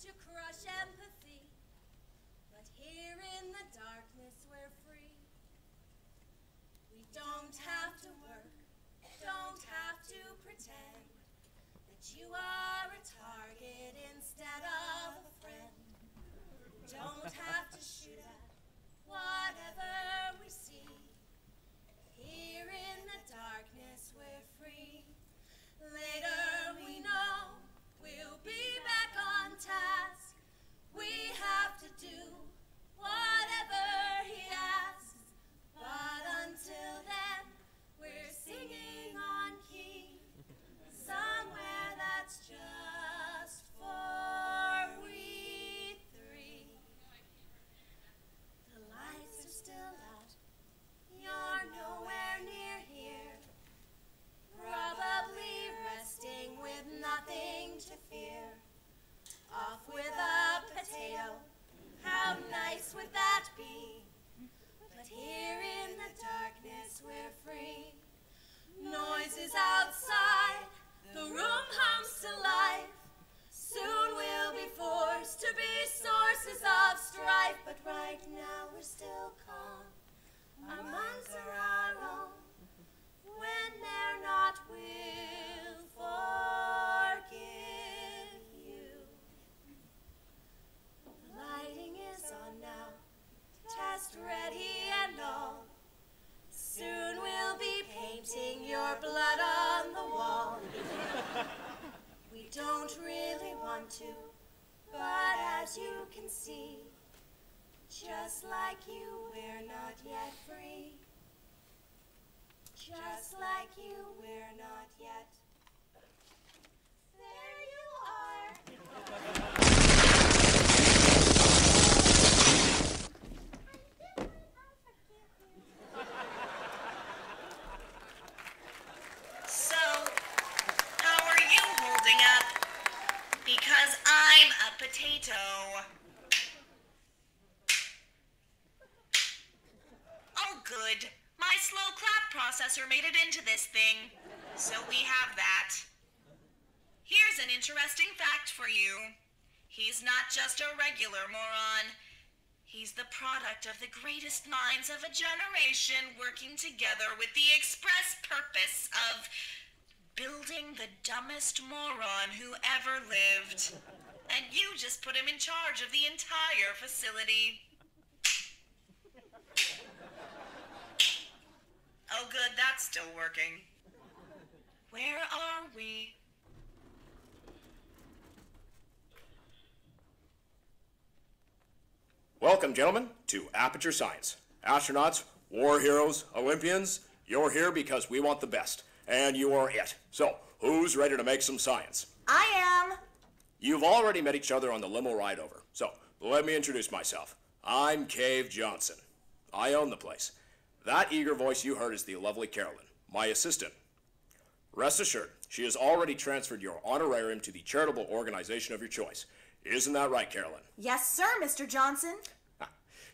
to crush empathy, but here in the darkness we're free. We don't have to work, don't have to pretend that you are a target instead of a friend. Don't have to shoot at whatever we see. Here in the darkness we're free. Later we know we'll be back on task. We have to do whatever he asks. But until then, we're singing on key, somewhere that's just for we three. The lights are still out, you're nowhere near here. Probably resting with nothing to fear. Off with a potato, how nice would that be? But here in the darkness we're free. Noises outside, the room hums to life. Soon we'll be forced to be sources of strife. But right now we're still calm, our minds are our own. When they're not, we'll forgive you. The lighting is on now, test ready and all. Soon we'll be painting your blood on the wall. We don't really want to, but as you can see, just like you, we're not yet free. Just like you, we're not yet. There you are. So, how are you holding up? Because I'm a potato. Oh, good. My slow clap processor made it into this thing, so we have that. Here's an interesting fact for you. He's not just a regular moron. He's the product of the greatest minds of a generation working together with the express purpose of building the dumbest moron who ever lived. And you just put him in charge of the entire facility. Oh, good, that's still working. Where are we? Welcome, gentlemen, to Aperture Science. Astronauts, war heroes, Olympians, you're here because we want the best, and you are it. So, who's ready to make some science? I am. You've already met each other on the limo ride over, so let me introduce myself. I'm Cave Johnson. I own the place. That eager voice you heard is the lovely Carolyn, my assistant. Rest assured, she has already transferred your honorarium to the charitable organization of your choice. Isn't that right, Carolyn? Yes, sir, Mr. Johnson.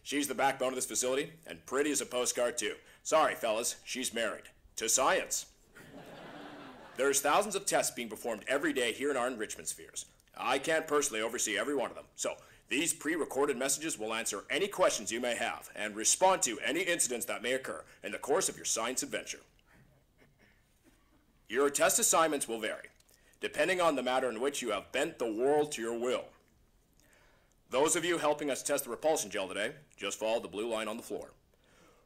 She's the backbone of this facility, and pretty as a postcard, too. Sorry, fellas, she's married. To science. There's thousands of tests being performed every day here in our enrichment spheres. I can't personally oversee every one of them, so these pre-recorded messages will answer any questions you may have and respond to any incidents that may occur in the course of your science adventure. Your test assignments will vary, depending on the matter in which you have bent the world to your will. Those of you helping us test the repulsion gel today, just follow the blue line on the floor.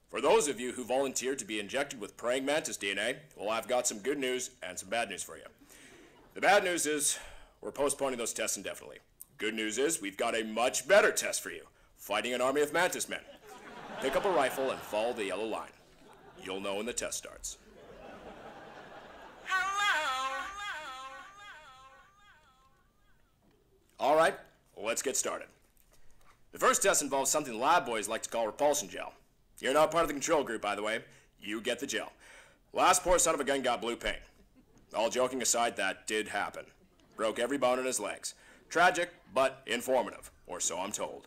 For those of you who volunteered to be injected with praying mantis DNA, well, I've got some good news and some bad news for you. The bad news is we're postponing those tests indefinitely. Good news is we've got a much better test for you, fighting an army of mantis men. Pick up a rifle and follow the yellow line. You'll know when the test starts. Hello. All right, let's get started. The first test involves something lab boys like to call repulsion gel. You're not part of the control group, by the way. You get the gel. Last poor son of a gun got blue paint. All joking aside, that did happen. Broke every bone in his legs. Tragic, but informative, or so I'm told.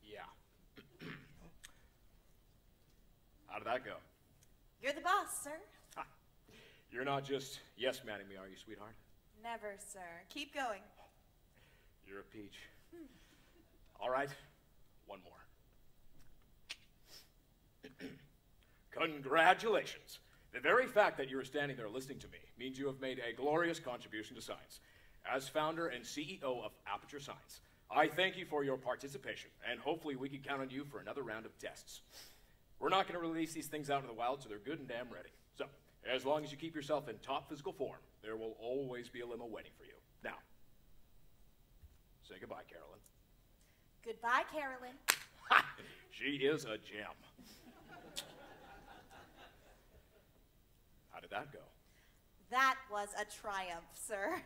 Yeah. How did that go? You're the boss, sir. Ha. You're not just yes-manning me, are you, sweetheart? Never, sir. Keep going. You're a peach. All right, one more. Congratulations. The very fact that you are standing there listening to me means you have made a glorious contribution to science. As founder and CEO of Aperture Science, I thank you for your participation, and hopefully we can count on you for another round of tests. We're not going to release these things out into the wild, so they're good and damn ready. So, as long as you keep yourself in top physical form, there will always be a limo waiting for you. Now, say goodbye, Carolyn. Goodbye, Carolyn. Ha! She is a gem. How did that go? That was a triumph, sir.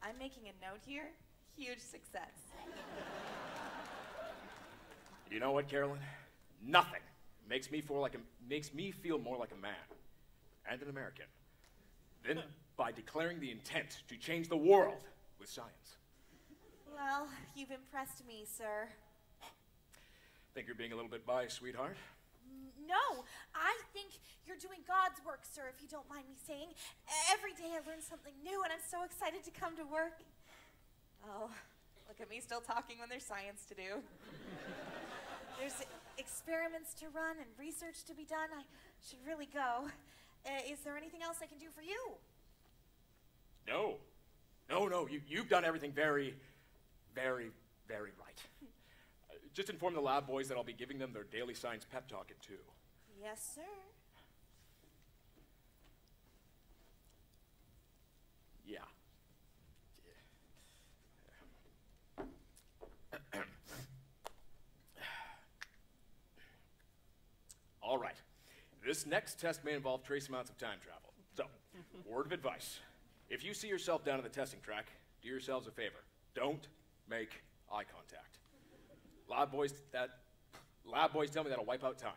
I'm making a note here. Huge success. You know what, Carolyn? Nothing makes me feel more like a man and an American than by declaring the intent to change the world with science. Well, you've impressed me, sir. Think you're being a little bit biased, sweetheart? No, I think you're doing God's work, sir, if you don't mind me saying. Every day I learn something new, and I'm so excited to come to work. Oh, look at me still talking when there's science to do. There's experiments to run and research to be done. I should really go. Is there anything else I can do for you? No. No, you've done everything very, very, very right. Just inform the lab boys that I'll be giving them their daily science pep talk at 2. Yes, sir. Yeah. All right. This next test may involve trace amounts of time travel. So, word of advice. If you see yourself down at the testing track, do yourselves a favor. Don't make eye contact. Lab boys tell me that'll wipe out time.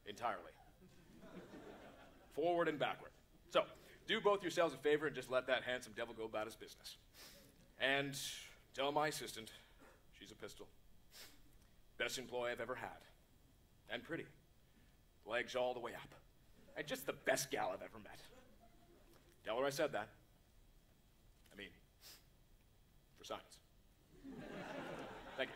Entirely. Forward and backward. So, do both yourselves a favor and just let that handsome devil go about his business. And tell my assistant, she's a pistol. Best employee I've ever had. And pretty. Legs all the way up. And just the best gal I've ever met. Tell her I said that. I mean, for science. Thank you.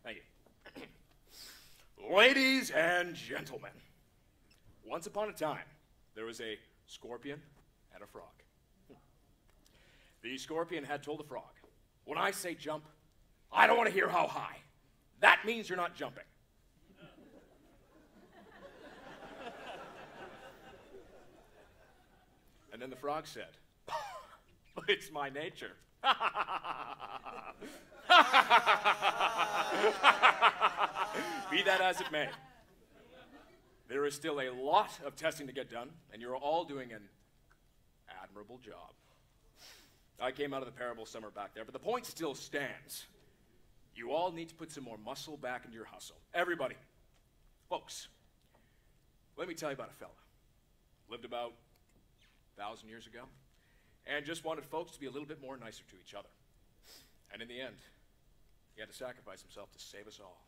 Thank you. Ladies and gentlemen, once upon a time, there was a scorpion and a frog. The scorpion had told the frog, when I say jump, I don't want to hear how high. That means you're not jumping. And then the frog said, it's my nature. Be that as it may, there is still a lot of testing to get done, and you're all doing an admirable job. I came out of the parable somewhere back there, but the point still stands. You all need to put some more muscle back into your hustle. Everybody. Folks, let me tell you about a fella. Lived about 1,000 years ago, and just wanted folks to be a little bit more nicer to each other. And in the end, he had to sacrifice himself to save us all.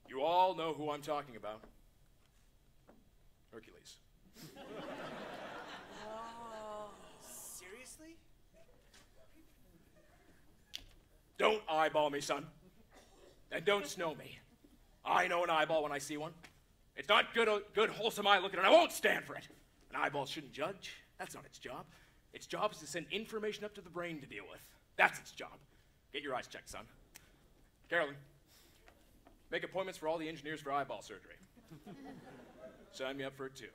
You all know who I'm talking about. Hercules. Oh, seriously? Don't eyeball me, son. And don't snow me. I know an eyeball when I see one. It's not good wholesome eye looking, and I won't stand for it. An eyeball shouldn't judge. That's not its job. Its job is to send information up to the brain to deal with. That's its job. Get your eyes checked, son. Carolyn, make appointments for all the engineers for eyeball surgery. Sign me up for it, too.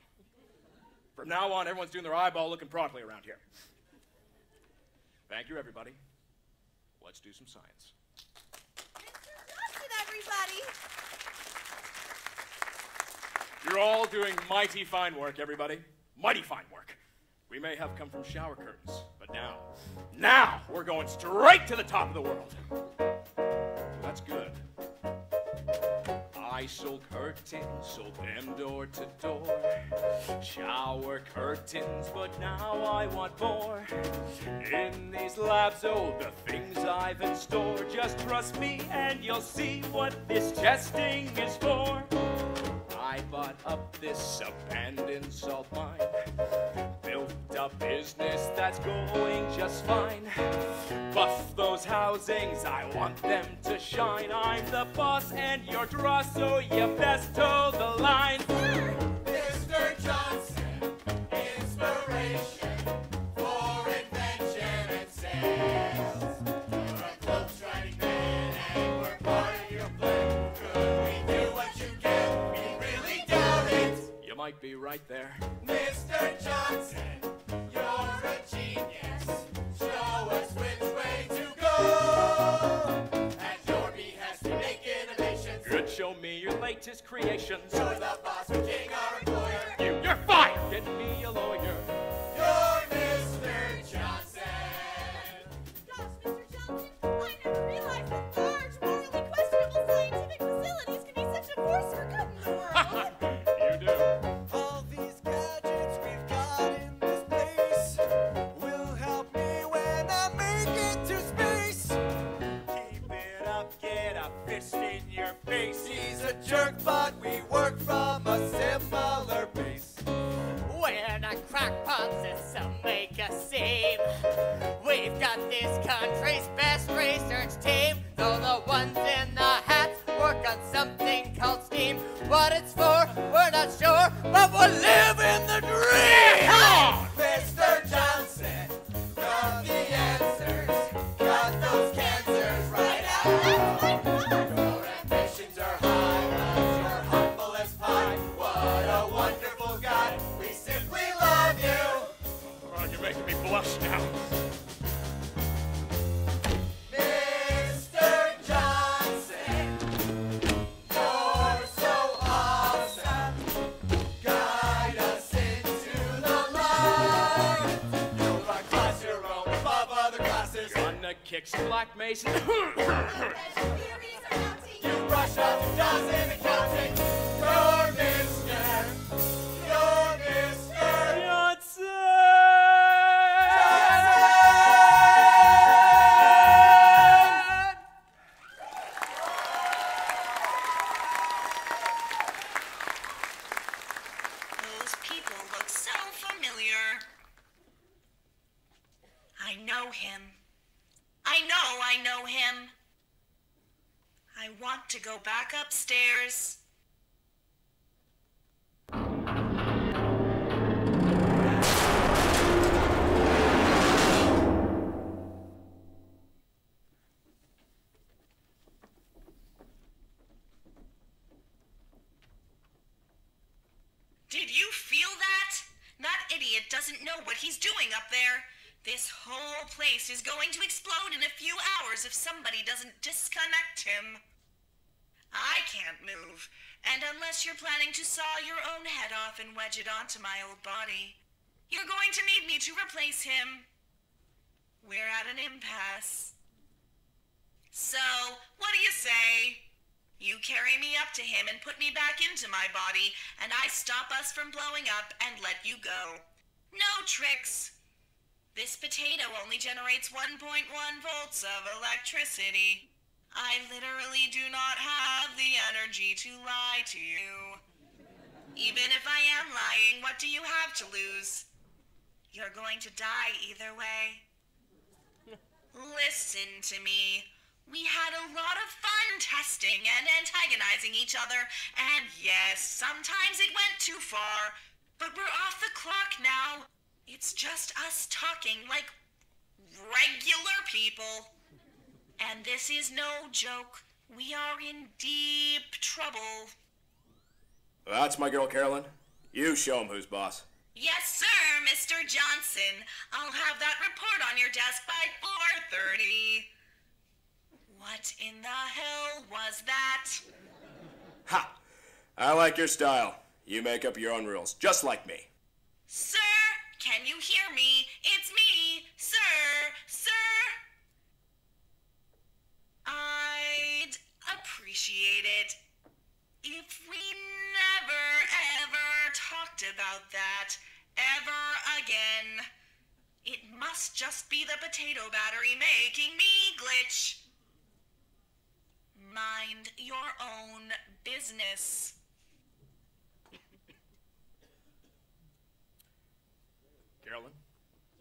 From now on, everyone's doing their eyeball looking properly around here. Thank you, everybody. Let's do some science. Mr. Johnson, everybody! You're all doing mighty fine work, everybody. Mighty fine work. We may have come from shower curtains, but now we're going straight to the top of the world. That's That's good. I sold curtains, sold them door to door. Shower curtains, but now I want more. In these labs, oh, the things I've in store. Just trust me and you'll see what this testing is for. I bought up this abandoned salt mine. Built a business that's going just fine. Buff those housings, I want them to shine. I'm the boss and you're dross, so you best toe the line. Mr. Johnson, inspiration for invention and sales. You're a close-riding man and we're part of your plan. Could we do what you get? We really doubt it. You might be right there. Mr. Johnson, you're a genius. Show us which way to go. At your behest, we make innovations. Good, show me your latest creations. You're the boss, we're king, our employer. You're fired! Get me a lawyer. You're Mr. Johnson. Gosh, Mr. Johnson, I never realized that large, morally questionable scientific facilities can be such a force for good in the world. You do. All these gadgets we've got in this place will help me when I make it to space. Keep it up, get a fist in your face. He's a jerk, but we work from a similar base. When a crackpot system make a save, we've got this country's best research team. Though the ones in the hats work on something called STEAM. What it's for, we're not sure, but we're living the dream! Mr. Johnson, got the answers. Got those cancers right out. Your ambitions are high, but you're humble as pie. What a wonderful guy. We simply love you. Oh, you're making me blush now. Mr. Johnson, you're so awesome. Guide us into the light. You're a class your own above other classes. Gonna kick some black mason. You rush out to dozen accounting. You're Mr. Those people look so familiar. I know him. I know him. I want to go back upstairs. Did you feel that? That idiot doesn't know what he's doing up there. This whole place is going to explode in a few hours if somebody doesn't disconnect him. I can't move, and unless you're planning to saw your own head off and wedge it onto my old body, you're going to need me to replace him. We're at an impasse. So, what do you say? You carry me up to him and put me back into my body, and I stop us from blowing up and let you go. No tricks. This potato only generates 1.1 volts of electricity. I literally do not have the energy to lie to you. Even if I am lying, what do you have to lose? You're going to die either way. Listen to me. We had a lot of fun testing and antagonizing each other, and yes, sometimes it went too far, but we're off the clock now. It's just us talking like regular people. And this is no joke. We are in deep trouble. That's my girl, Carolyn. You show him who's boss. Yes, sir, Mr. Johnson. I'll have that report on your desk by 4:30. What in the hell was that? Ha! I like your style. You make up your own rules, just like me. Sir, can you hear me? It's me, sir. I'd appreciate it if we never, ever talked about that ever again. It must just be the potato battery making me glitch. Mind your own business. Carolyn,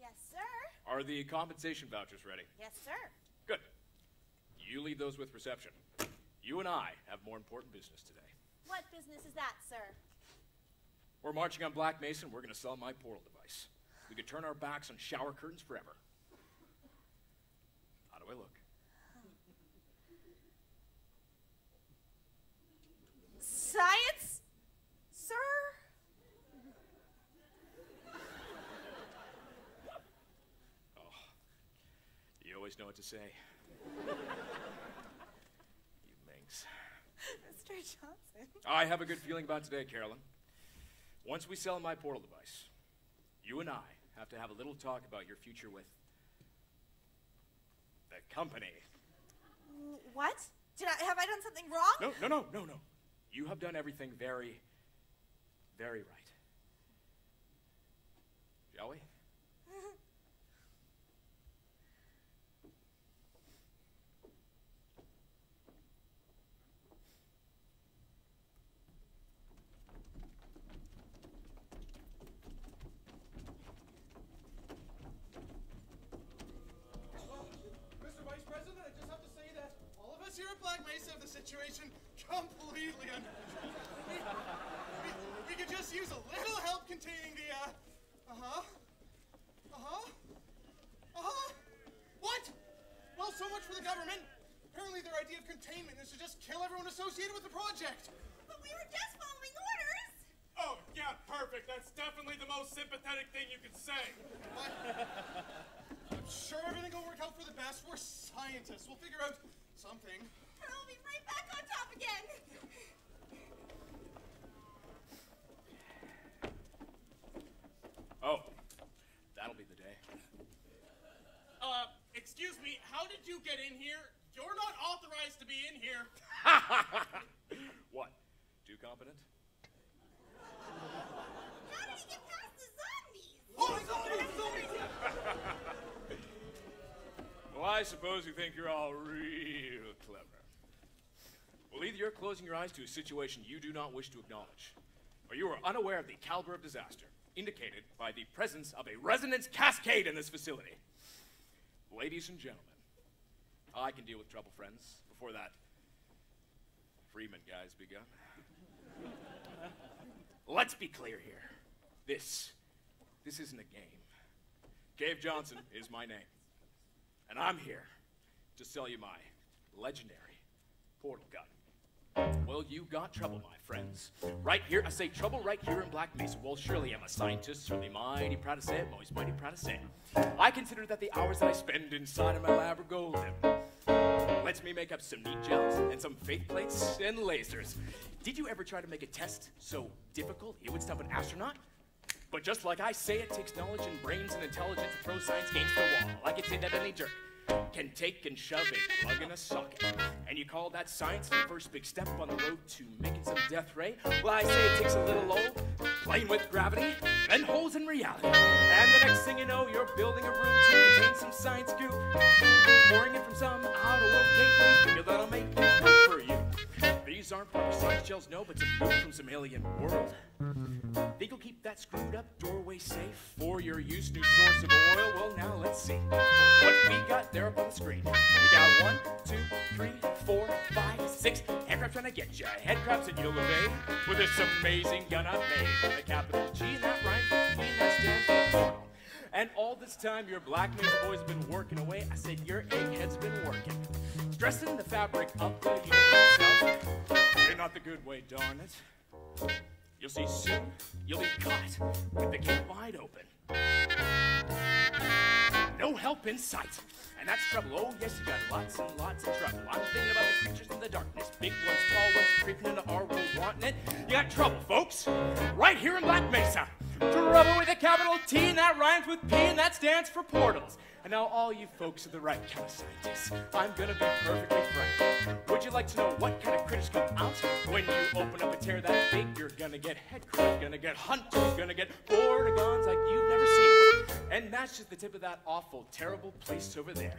Yes, sir. are the compensation vouchers ready? Yes, sir. Good. You lead those with reception. You and I have more important business today. What business is that, sir? We're marching on Black Mesa, and we're going to sell my portal device. We could turn our backs on shower curtains forever. How do I look? Science, sir? You always know what to say. You minx. Mr. Johnson. I have a good feeling about today, Carolyn. Once we sell my portal device, you and I have to have a little talk about your future with the company. What? Have I done something wrong? No. You have done everything very, very right. Shall we? Mr. Vice President, I just have to say that all of us here at Black Mesa have the situation completely under control. We could just use a little help containing the, What? Well, so much for the government. Apparently their idea of containment is to just kill everyone associated with the project. But we were just following orders. Oh, yeah, perfect. That's definitely the most sympathetic thing you could say. But I'm sure everything will work out for the best. We're scientists. We'll figure out something. We'll be right back on top again. Oh, that'll be the day. Excuse me, how did you get in here? You're not authorized to be in here. What? Too competent? How did he get past the zombies? Oh, zombies! Well, I suppose you think you're all real clever. Well, either you're closing your eyes to a situation you do not wish to acknowledge, or you are unaware of the caliber of disaster indicated by the presence of a resonance cascade in this facility. Ladies and gentlemen, I can deal with trouble, friends, before that Freeman guy's begun. Let's be clear here. This isn't a game. Cave Johnson is my name, and I'm here to sell you my legendary portal gun. Well, you got trouble, my friends. Right here, I say trouble right here in Black Mesa. Well, surely I'm a scientist, certainly mighty proud to say it, I'm always mighty proud to say it. I consider that the hours that I spend inside of my lab are golden. Lets me make up some neat gels and some faith plates and lasers. Did you ever try to make a test so difficult it would stop an astronaut? But just like I say, it takes knowledge and brains and intelligence to throw science games to the wall. I can say that any jerk can take and shove a plug in a socket. And you call that science the first big step on the road to making some death ray? Well, I say it takes a little old, playing with gravity, then holes in reality. And the next thing you know, you're building a room to contain some science goop, pouring it from some outer world gateway figure that'll make it work for you. These aren't proper science gels, no, but some goop from some alien world. Think you'll keep that screwed up doorway safe for your use, new source of oil? Well, now let's see what we got there up on the screen. We got 1, 2, 3, 4, 5, 6 headcrabs trying to get you. Headcrabs and you'll evade with this amazing gun I've made. With a capital G and that rhymes with G and that stands for portal. And all this time your Black Mesa boys have been working away. I said your egghead's been working, stressing the fabric of the universe itself. In not the good way, darn it. You'll see soon, you'll be caught with the gate wide open. No help in sight, and that's trouble. Oh yes, you got lots and lots of trouble. I'm thinking about the creatures in the darkness, big ones, tall ones, creeping into our world, wanting it. You got trouble, folks, right here in Black Mesa. Trouble with a capital T, and that rhymes with P, and that stands for portals. And now all you folks are the right kind of scientists. I'm gonna be perfectly frank. Would you like to know what kind of critters come out? When you open up a tear that big, you're gonna get head crushed, gonna get hunted, gonna get Bordigons like you've never seen. And that's just the tip of that awful, terrible place over there.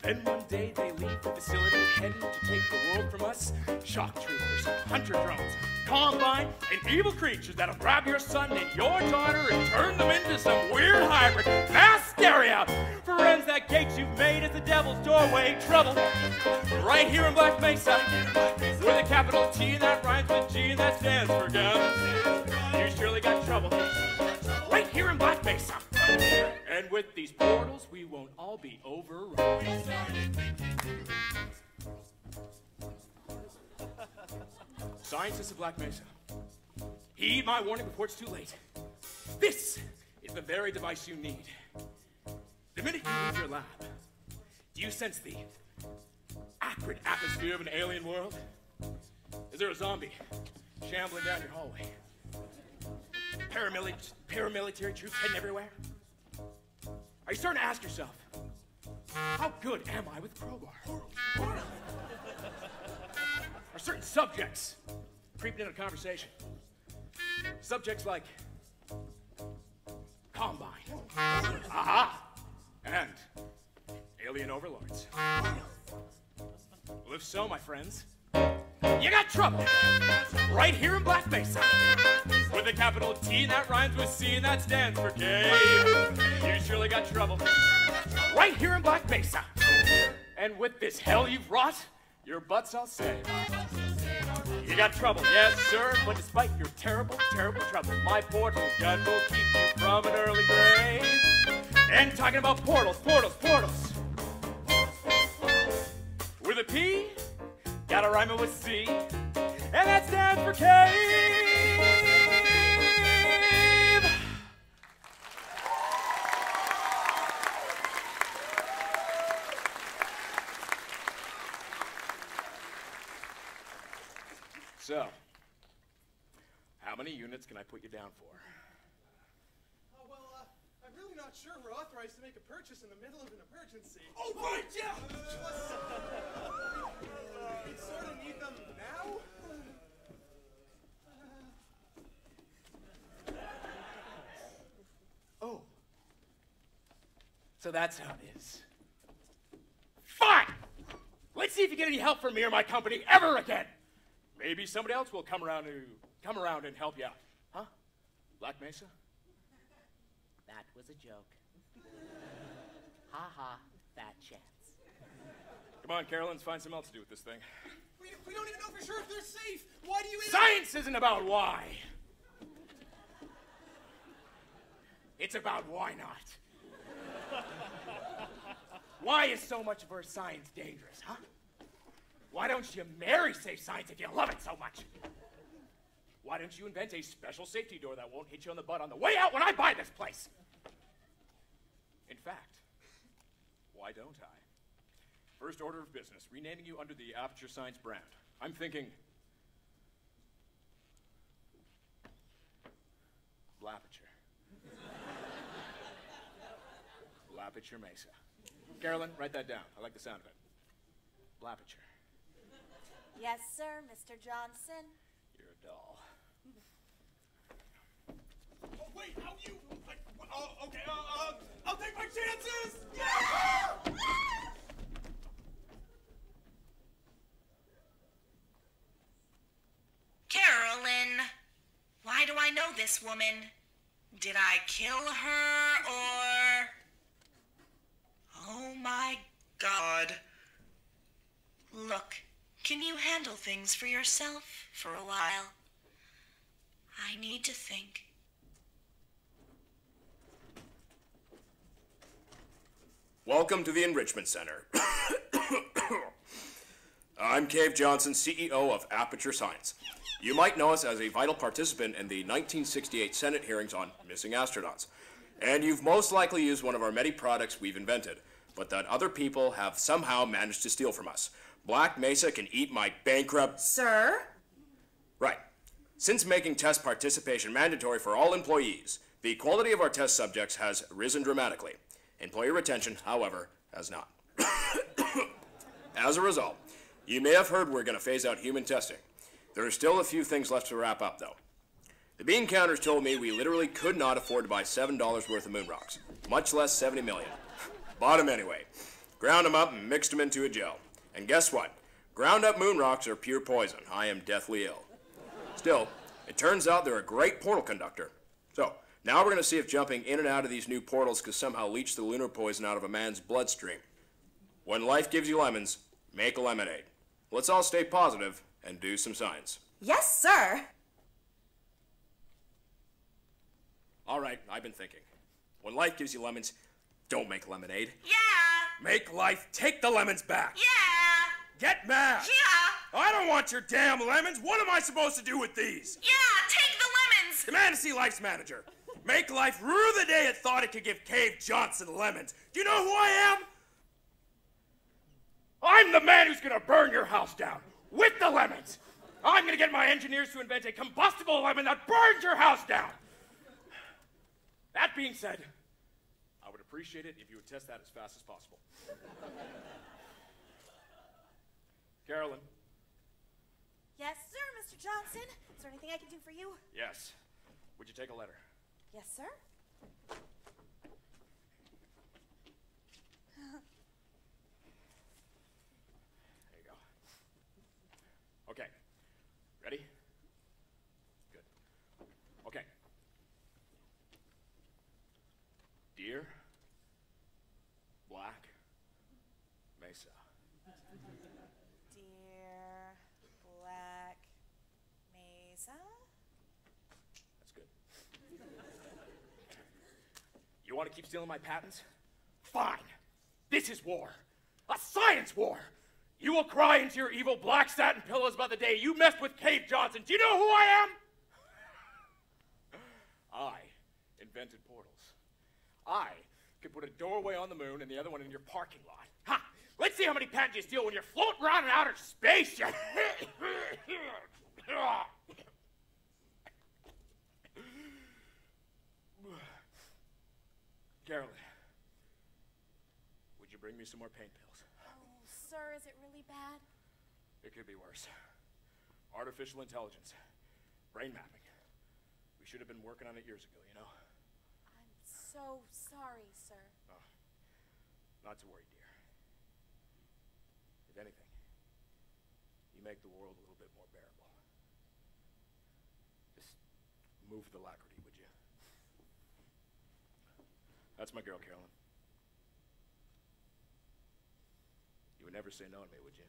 Then one day they leave the facility, heading to take the world from us. Shock troopers, hunter drones, combine, and evil creatures that'll grab your son and your daughter and turn them into some weird hybrid mass hysteria. Friends, that gate you've made is the devil's doorway. Trouble right here in Black Mesa, with a capital T that rhymes with G and that stands for gun. You surely got trouble right here in Black Mesa. And with these portals, we won't all be overrun. Scientists of Black Mesa, heed my warning before it's too late. This is the very device you need. The minute you leave your lab, do you sense the acrid atmosphere of an alien world? Is there a zombie shambling down your hallway? Paramilitary troops heading everywhere? Are you starting to ask yourself, how good am I with crowbar? Are certain subjects creeping into conversation? Subjects like Combine, aha, and alien overlords. Well, if so, my friends, you got trouble right here in Black Mesa, with a capital T that rhymes with C and that stands for K. You surely got trouble right here in Black Mesa. And with this hell you've wrought, your butts I'll save. You got trouble, yes sir, but despite your terrible, terrible trouble, my portal gun will keep you from an early grave. And talking about portals, portals, portals. With a P, gotta rhyme it with C, and that stands for cave. So, how many units can I put you down for? Oh, well, I'm really not sure we're authorized to make a purchase in the middle of an emergency. Oh, right, yeah! We sort of need them now? Oh. So that's how it is. Fine! Let's see if you get any help from me or my company ever again. Maybe somebody else will come around and help you out. Huh? Black Mesa? That was a joke. Ha ha, fat chance. Come on, Carolyn, let's find something else to do with this thing. We don't even know for sure if they're safe. Why do you even... Science isn't about why. It's about why not. Why is so much of our science dangerous, huh? Why don't you marry safe science if you love it so much? Why don't you invent a special safety door that won't hit you on the butt on the way out when I buy this place? In fact, why don't I? First order of business, renaming you under the Aperture Science brand. I'm thinking Blapature. Blapature Mesa. Carolyn, write that down. I like the sound of it. Blapature. Yes, sir, Mr. Johnson. You're a doll. Oh, wait, how you... Oh, okay, I'll take my chances! Yeah! Carolyn, why do I know this woman? Did I kill her or... Oh my God. Look, can you handle things for yourself for a while? I need to think. Welcome to the Enrichment Center. I'm Cave Johnson, CEO of Aperture Science. You might know us as a vital participant in the 1968 Senate hearings on missing astronauts. And you've most likely used one of our many products we've invented, but that other people have somehow managed to steal from us. Black Mesa can eat my bankrupt... Sir? Right. Since making test participation mandatory for all employees, the quality of our test subjects has risen dramatically. Employee retention, however, has not. As a result, you may have heard we're going to phase out human testing. There are still a few things left to wrap up, though. The bean counters told me we literally could not afford to buy $7 worth of moon rocks, much less 70 million. Bought them anyway. Ground them up and mixed them into a gel. And guess what? Ground up moon rocks are pure poison. I am deathly ill. Still, it turns out they're a great portal conductor. So, now we're going to see if jumping in and out of these new portals could somehow leach the lunar poison out of a man's bloodstream. When life gives you lemons, make a lemonade. Let's all stay positive and do some science. Yes, sir. All right, I've been thinking. When life gives you lemons, don't make lemonade. Yeah. Make life take the lemons back. Yeah. Get mad. Yeah. I don't want your damn lemons. What am I supposed to do with these? Yeah, take the lemons. Demand to see Life's manager. Make Life rue the day it thought it could give Cave Johnson lemons. Do you know who I am? I'm the man who's gonna burn your house down with the lemons. I'm gonna get my engineers to invent a combustible lemon that burns your house down. That being said, I would appreciate it if you would test that as fast as possible. Carolyn. Yes, sir, Mr. Johnson. Is there anything I can do for you? Yes. Would you take a letter? Yes, sir. There you go. Okay. Ready? Good. Okay. Dear Black Mesa. Dear Black Mesa? That's good. You want to keep stealing my patents? Fine. This is war. A science war. You will cry into your evil black satin pillows by the day you messed with Cave Johnson. Do you know who I am? I invented portals. I could put a doorway on the moon and the other one in your parking lot. Ha! Let's see how many patents you steal when you're floating around in outer space. Carolyn, would you bring me some more pain pills? Oh, sir, is it really bad? It could be worse. Artificial intelligence. Brain mapping. We should have been working on it years ago, you know? I'm so sorry, sir. Oh, not to worry, dear. If anything, you make the world a little bit more bearable. Just move the alacrity, would you? That's my girl, Carolyn. You would never say no to me, would you?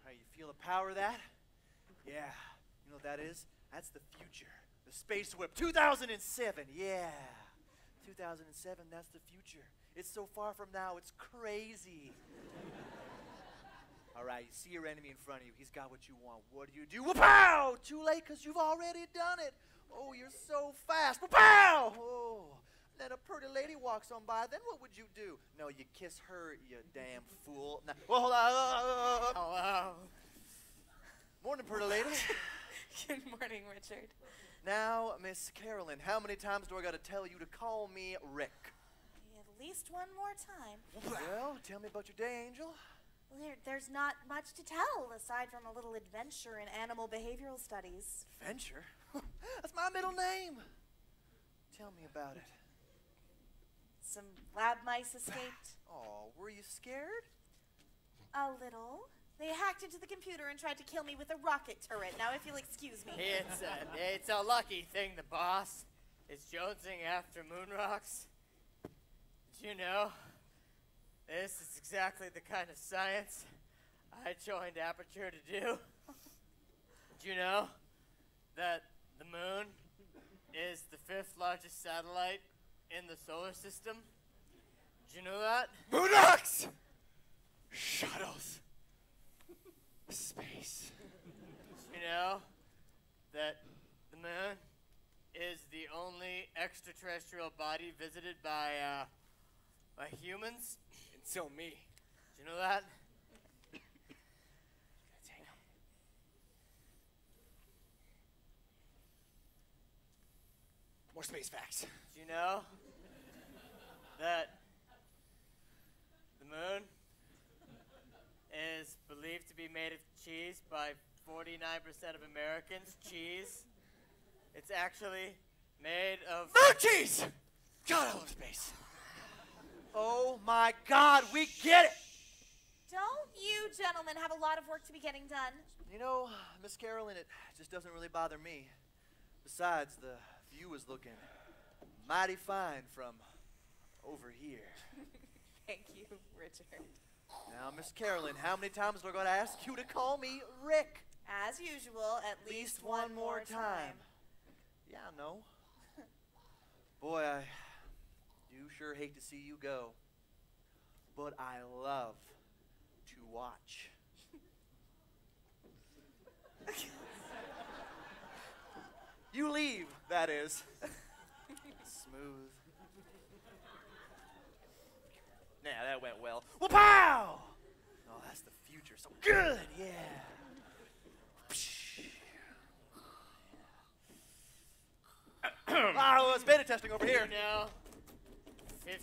Hey, you feel the power of that? Yeah. You know what that is? That's the future. The Space Whip. 2007. Yeah. 2007, that's the future. It's so far from now, it's crazy. All right, you see your enemy in front of you. He's got what you want. What do? Wa-pow! Too late, because you've already done it. Oh, you're so fast. Wa-pow! Oh. Then a pretty lady walks on by. Then what would you do? No, you kiss her, you damn fool. Now, well, hold on. Hello. Morning, pretty lady. Good morning, Richard. Now, Miss Carolyn, how many times do I got to tell you to call me Rick? At least one more time. Well, tell me about your day, Angel. Well, there's not much to tell, aside from a little adventure in animal behavioral studies. Adventure? That's my middle name. Tell me about it. Some lab mice escaped. Oh, were you scared? A little. They hacked into the computer and tried to kill me with a rocket turret. Now, if you'll excuse me. It's a lucky thing the boss is jonesing after moon rocks. Did you know? This is exactly the kind of science I joined Aperture to do. Did you know that the moon is the 5th largest satellite in the solar system? Did you know that? Moon rocks! Shuttles. Space. Did you know that the moon is the only extraterrestrial body visited by humans? Until me. you know that? More space facts. Do you know that the moon is believed to be made of cheese by 49% of Americans? Cheese. It's actually made of Moon cheese! God, I love space. Oh my God, we get it! Don't you gentlemen have a lot of work to be getting done? You know, Miss Carolyn, it just doesn't really bother me. Besides, the view is looking mighty fine from over here. Thank you, Richard. Now, Miss Carolyn, how many times do I gotta ask you to call me Rick? As usual, at least one more time. Yeah, I know. Boy, I do sure hate to see you go. But I love to watch. You leave, that is. Smooth. Nah, that went well. Well, pow! Oh, that's the future. So good, yeah. Oh, it's beta testing over here. You know, 59%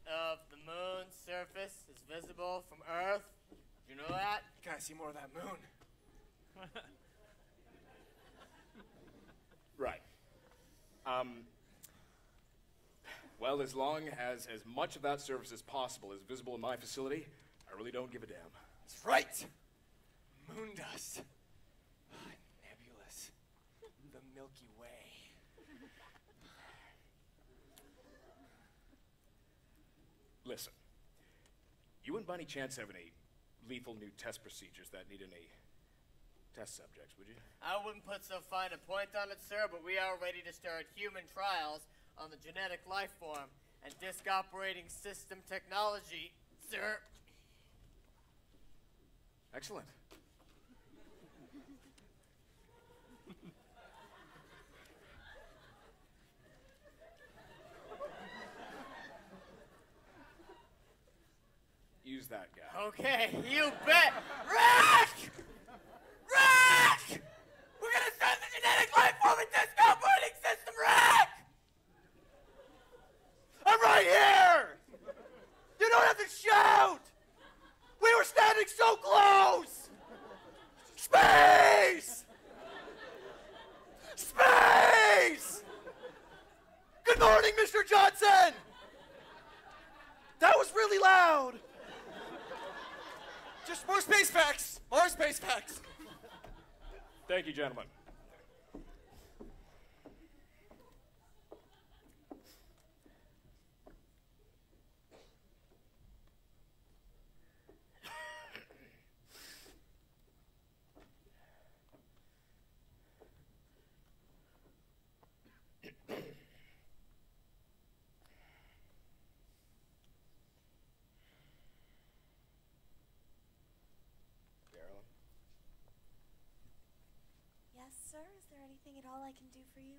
of the moon's surface is visible from Earth. Do you know that? Gotta see more of that moon. Right. Well, as long as much of that surface as possible is visible in my facility, I really don't give a damn. That's right. Moon dust. Nebulous. The Milky Way. Listen, you wouldn't by any chance have any lethal new test procedures that need any test subjects, would you? I wouldn't put so fine a point on it, sir, but we are ready to start human trials on the genetic life form and disk operating system technology, sir. Excellent. Use that guy. Okay, you bet. Rick! Rick! We're gonna start the genetic life form and disk operating system, Rick! I'm right here! You don't have to shout! We were standing so close! Space! Space! Good morning, Mr. Johnson! That was really loud! Just more space facts. More space facts. Thank you, gentlemen. Yes, sir? Is there anything at all I can do for you?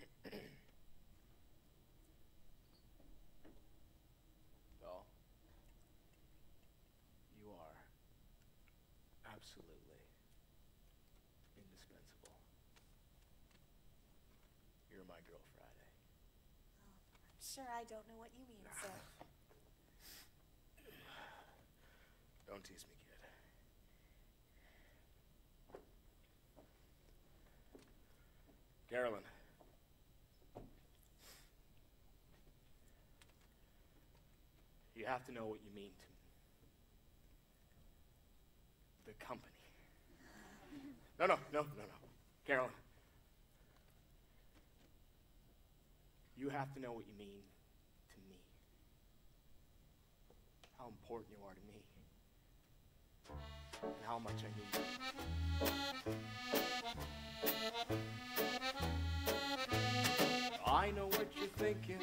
Well, you are absolutely indispensable. You're my girl Friday. I'm sure I don't know what you mean, sir. Don't tease me, kid. Carolyn. You have to know what you mean to the company. No. Carolyn. You have to know what you mean to me. How important you are to me. And how much I need you. I know what you're thinking.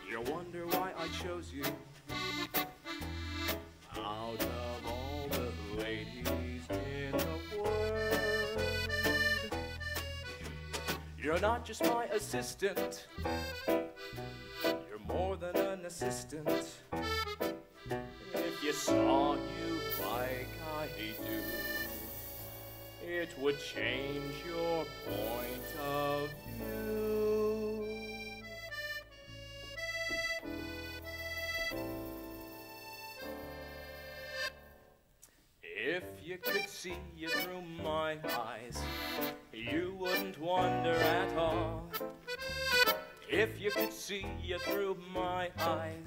You wonder why I chose you. Out of all the ladies in the world, you're not just my assistant. You're more than an assistant. saw you like I do, it would change your point of view. If you could see it through my eyes, you wouldn't wonder at all. If you could see it through my eyes,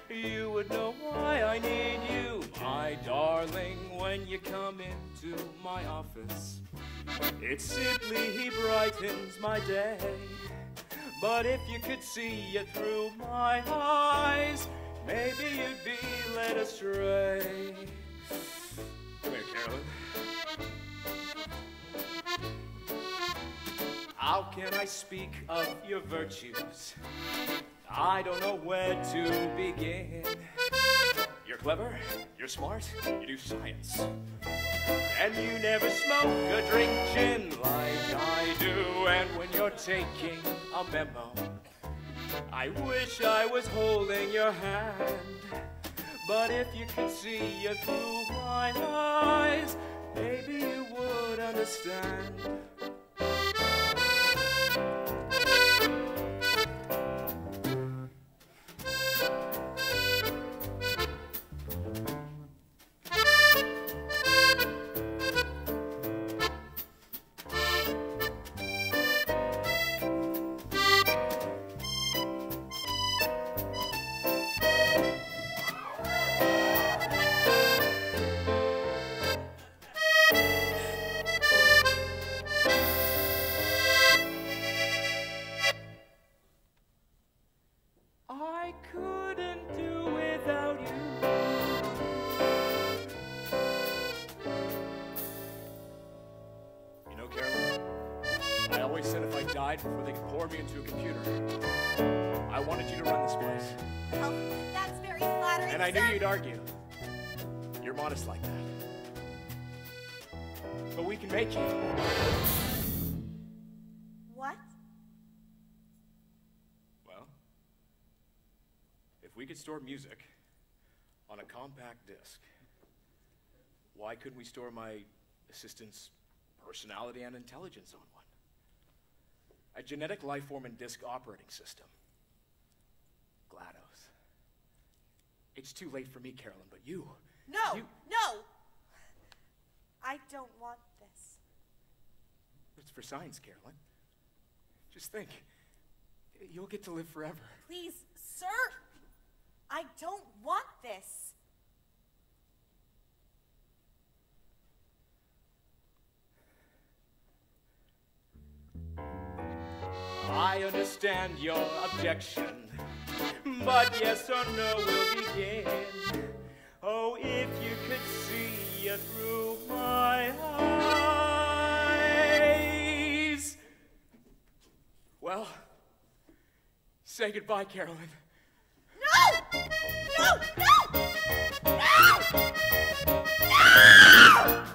you would know why I need you, my darling, when you come into my office. It simply brightens my day. But if you could see it through my eyes, maybe you'd be led astray. Come here, Carolyn. How can I speak of your virtues? I don't know where to begin. You're clever, you're smart, you do science. And you never smoke or drink gin like I do. And when you're taking a memo, I wish I was holding your hand. But if you could see it through my eyes, maybe you would understand. Before they could pour me into a computer, I wanted you to run this place. Well, that's very flattering. And I knew you'd argue. You're modest like that. But we can make you. What? Well, if we could store music on a compact disc, why couldn't we store my assistant's personality and intelligence on one? A genetic life form and disk operating system. GLaDOS. It's too late for me, Carolyn, but you... No! No! I don't want this. It's for science, Carolyn. Just think. You'll get to live forever. Please, sir! I don't want this. I understand your objection, but yes or no will begin. Oh, if you could see it through my eyes. Well, say goodbye, Carolyn. No! No! No! No! No!